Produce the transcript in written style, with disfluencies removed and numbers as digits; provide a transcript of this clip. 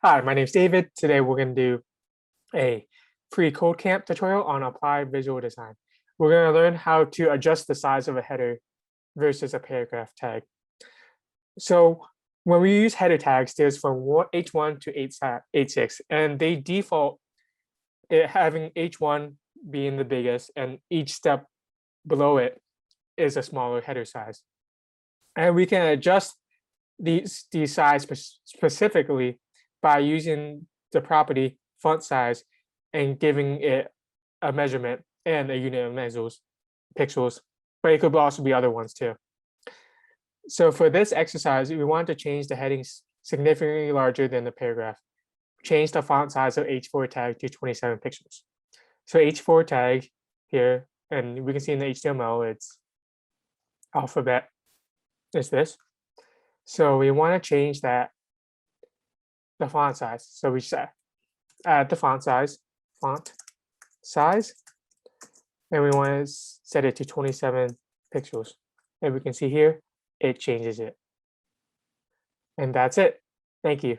Hi, my name is David. Today we're going to do a free CodeCamp tutorial on applied visual design. We're going to learn how to adjust the size of a header versus a paragraph tag. So when we use header tags, there's from H1 to H6, and they default it having H1 being the biggest, and each step below it is a smaller header size. And we can adjust these size specifically by using the property font size and giving it a measurement and a unit of pixels, but it could also be other ones too. So for this exercise, we want to change the headings significantly larger than the paragraph. Change the font size of H4 tag to 27 pixels. So H4 tag here, and we can see in the HTML, it's alphabet is this. So we want to change the font size. So we set add the font size, and we want to set it to 27 pixels. And we can see here, it changes it. And that's it. Thank you.